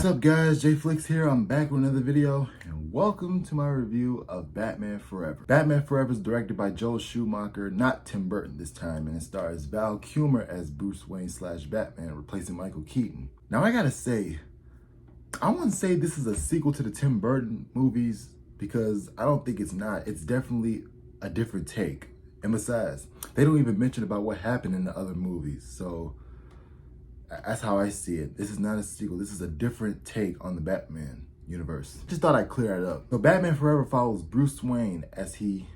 What's up guys, J Flix here. I'm back with another video and welcome to my review of Batman Forever. Batman Forever is directed by Joel Schumacher, not Tim Burton this time, and it stars Val Kilmer as Bruce Wayne / Batman, replacing Michael Keaton. Now I gotta say, I wouldn't say this is a sequel to the Tim Burton movies because I don't think it's not. It's definitely a different take. And besides, they don't even mention about what happened in the other movies, so that's how I see it. This is not a sequel. This is a different take on the Batman universe. Just thought I'd clear it up. So Batman Forever follows Bruce Wayne as he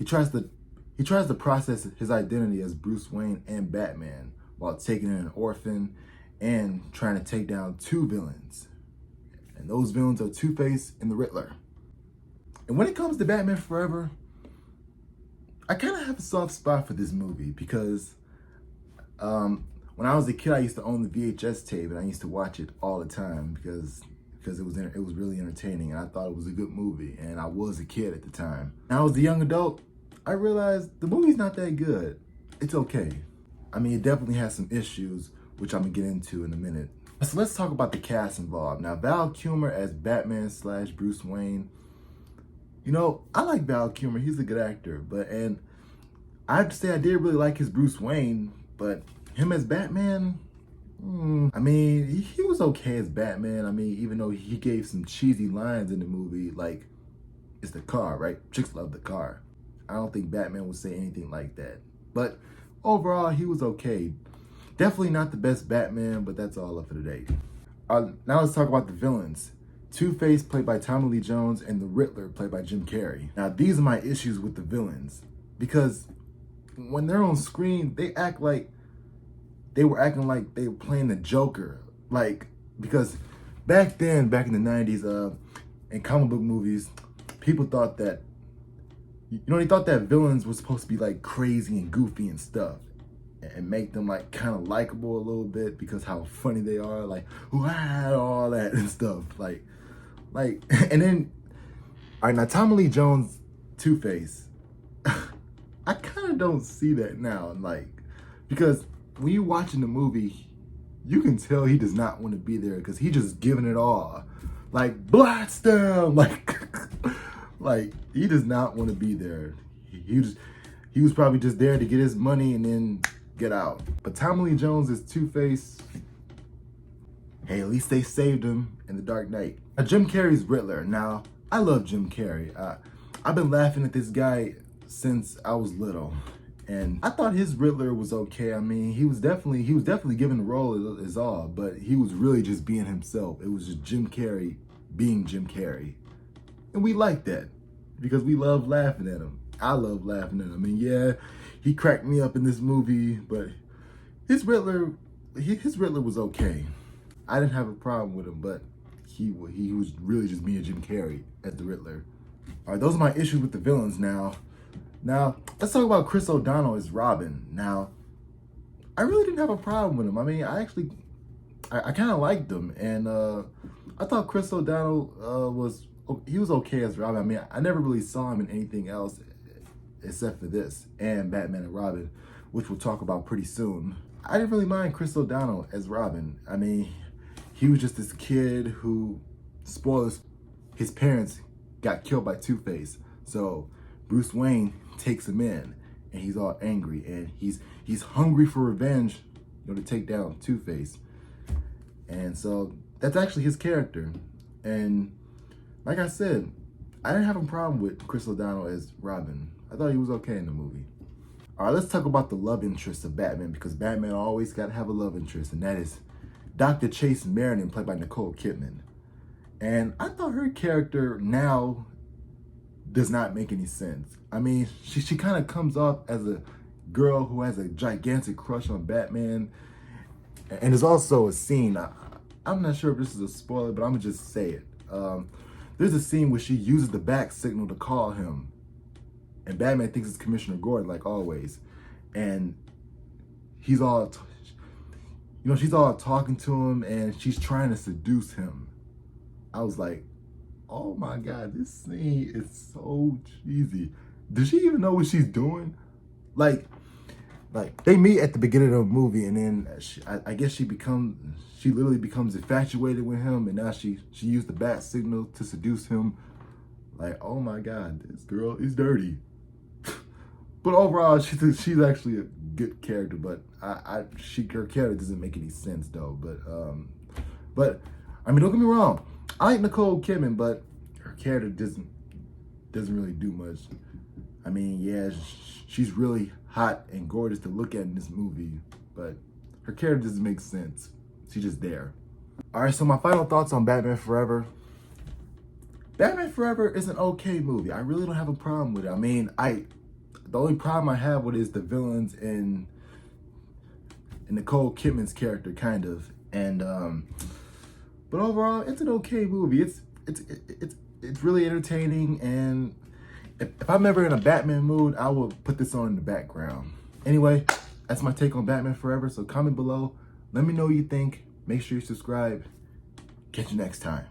tries to process his identity as Bruce Wayne and Batman while taking in an orphan and trying to take down two villains. And those villains are Two-Face and the Riddler. And when it comes to Batman Forever, I kind of have a soft spot for this movie because when I was a kid, I used to own the VHS tape and I used to watch it all the time because it was really entertaining and I thought it was a good movie, and I was a kid at the time. Now as a young adult, I realized the movie's not that good. It's okay. I mean, it definitely has some issues, which I'm gonna get into in a minute. So let's talk about the cast involved. Now, Val Kilmer as Batman / Bruce Wayne. You know, I like Val Kilmer. He's a good actor, and I have to say I did really like his Bruce Wayne, but him as Batman, I mean, he was okay as Batman. I mean, even though he gave some cheesy lines in the movie, like, it's the car, right? Chicks love the car. I don't think Batman would say anything like that. But overall, he was okay. Definitely not the best Batman, but that's all up for today. Now let's talk about the villains. Two-Face, played by Tommy Lee Jones, and the Riddler, played by Jim Carrey. Now, these are my issues with the villains, because when they're on screen, they act like they were playing the Joker. Like, because back then, back in the 90s, in comic book movies, people thought that, they thought that villains were supposed to be like crazy and goofy and stuff and make them like kind of likable a little bit because how funny they are, like, wow, all that and stuff. Like, and then, all right, now Tommy Lee Jones, Two-Face, I kind of don't see that now, like, because when you're watching the movie, you can tell he does not want to be there because he just giving it all. Like, blast him! Like, he does not want to be there. He was probably just there to get his money and then get out. But Tommy Lee Jones is Two-Face. Hey, at least they saved him in The Dark Knight. Now, Jim Carrey's Riddler. Now, I love Jim Carrey. I've been laughing at this guy since I was little. And I thought his Riddler was okay. I mean, he was definitely given the role as all, but he was really just being himself. It was just Jim Carrey being Jim Carrey. And we like that because we love laughing at him. I love laughing at him. And yeah, he cracked me up in this movie, but his Riddler was okay. I didn't have a problem with him, but he was really just being Jim Carrey as the Riddler. All right, those are my issues with the villains now. Now, let's talk about Chris O'Donnell as Robin. Now, I really didn't have a problem with him. I mean, I kind of liked him, and I thought Chris O'Donnell was okay as Robin. I mean, I never really saw him in anything else except for this and Batman and Robin, which we'll talk about pretty soon. I didn't really mind Chris O'Donnell as Robin. I mean, he was just this kid who, spoilers, his parents got killed by Two-Face. So Bruce Wayne takes him in, and he's all angry, and he's hungry for revenge, to take down Two-Face. And so that's actually his character. And like I said, I didn't have a problem with Chris O'Donnell as Robin. I thought he was okay in the movie. All right, let's talk about the love interest of Batman, because Batman always got to have a love interest, and that is Dr. Chase Meriden, played by Nicole Kidman. And I thought her character now does not make any sense. I mean, she kind of comes off as a girl who has a gigantic crush on Batman. And there's also a scene, I'm not sure if this is a spoiler, but I'm gonna just say it. There's a scene where she uses the back signal to call him, and Batman thinks it's Commissioner Gordon, like always. And he's all, she's all talking to him, and she's trying to seduce him. I was like, oh my God, this scene is so cheesy. Does she even know what she's doing? Like, Like, they meet at the beginning of the movie, and then I guess she literally becomes infatuated with him, and now she used the bat signal to seduce him. Like, oh my God, this girl is dirty. But overall, she's actually a good character, but her character doesn't make any sense though. But I mean, don't get me wrong, I like Nicole Kidman, but her character doesn't really do much. I mean, yeah, she's really hot and gorgeous to look at in this movie, but her character doesn't make sense. She's just there. All right, so my final thoughts on Batman Forever. Batman Forever is an okay movie. I really don't have a problem with it. I mean, the only problem I have with it is the villains and Nicole Kidman's character, kind of. And but overall, it's an okay movie. It's really entertaining, and if I'm ever in a Batman mood, I will put this on in the background. Anyway, that's my take on Batman Forever. So comment below. Let me know what you think. Make sure you subscribe. Catch you next time.